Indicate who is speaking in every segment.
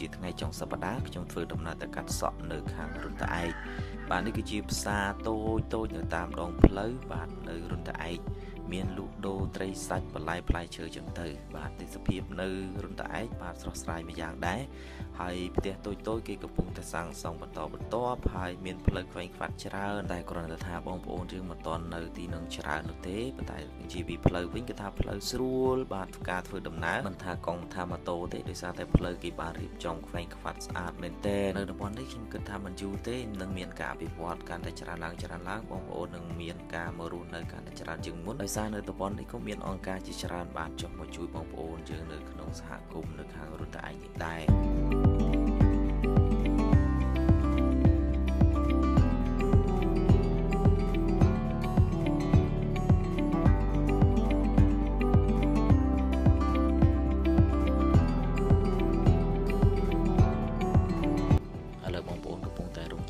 Speaker 1: ជាថ្ងៃចុងសប្តាហ៍ខ្ញុំធ្វើដំណើរទៅកាត់សក់នៅខាងរុនតាឯកបាទនេះគឺជាផ្សារតូចនៅតាមដងផ្លូវបាទនៅរុនតាឯកមានលក់ដូរត្រីសាច់បន្លែផ្លែឈើចឹងទៅបាទទេសភាពនៅរុនតាឯកបាទស្រស់ស្រាយមួយយ៉ាងដែរហើយផ្ទះតូចគេកំពុងតែសាងសង់បន្តហើយមានផ្លូវខ្វែងខ្វាត់ច្រើនតែគ្រាន់តែថាបងប្អូនយើងមិនទាន់នៅទីនឹងច្រើននោះទេប៉ុន្តែជាពីផ្លូវវិញគឺថាផ្លូវស្រួលបាទការធ្វើដំណើរមិនថាកង់ថាម៉ូតូទេដោយសារតែផ្លូវគេបានរៀបចំខ្វែងខ្វាត់ស្អាតមែនទែននៅតំបន់នេះខ្ញុំគិតថាមិនយូរទេនឹងមានការអភិវឌ្ឍកាន់តែច្រើនឡើងបងប្អូននឹងមានការមករស់នៅកាន់តែច្រើនជាងមុនដោយសារនៅតំបន់នេះក៏មានអង្គការជាច្រើនបានចុះមកជួយបងប្អូនយើងនៅក្នុងសហគមន៍នៅខាងរុនតាឯកនេះដែរ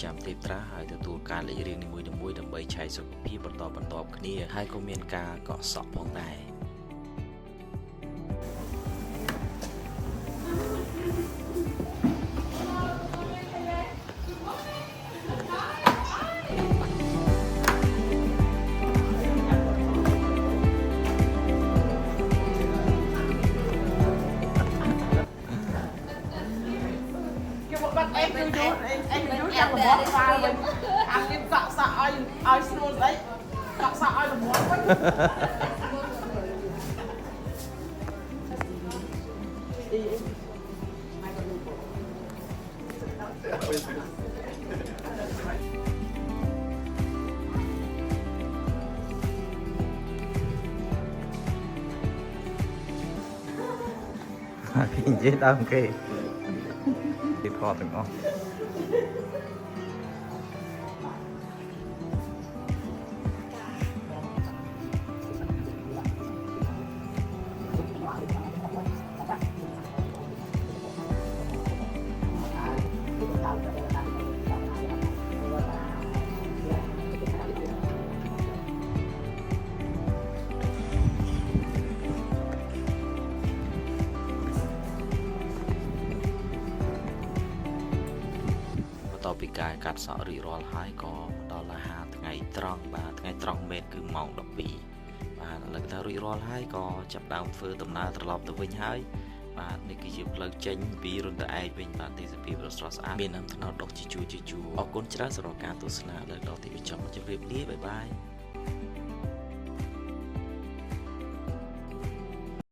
Speaker 1: ចាំទេពត្រាហើយទទួលការលេខរៀងនីមួយៗដើម្បីឆែកសុខភាពបន្តគ្នាហើយក៏មានការកក់សក់ផងដែរ
Speaker 2: បាត់អេគឺយូរយ៉ាងល្មមស្វាវិញអានេះកក់សក់ឲ្យស្រួលស្អីកក់សក់ឲ្យល្មមវិញ
Speaker 1: គេនិយាយដើមគេថតទាំងអស់តពីការកាត់សក់រីករាល់ហើយក៏ដល់អាហារថ្ងៃត្រង់បាទថ្ងៃត្រង់មែនគឺម៉ោង 12 បាទឥឡូវថារួចរាល់ហើយក៏ចាប់ដើមធ្វើដំណើរត្រឡប់ទៅវិញហើយបាទនេះគឺជាផ្លូវចេញពីរុនតាឯកវិញបាទទេសភាពស្រស់ស្អាតមានน้ำថ្នោតដុះជាជួរអរគុណច្រើនសម្រាប់ការទស្សនាលើដល់ទីបញ្ចប់ជម្រាបលាបាយបាយ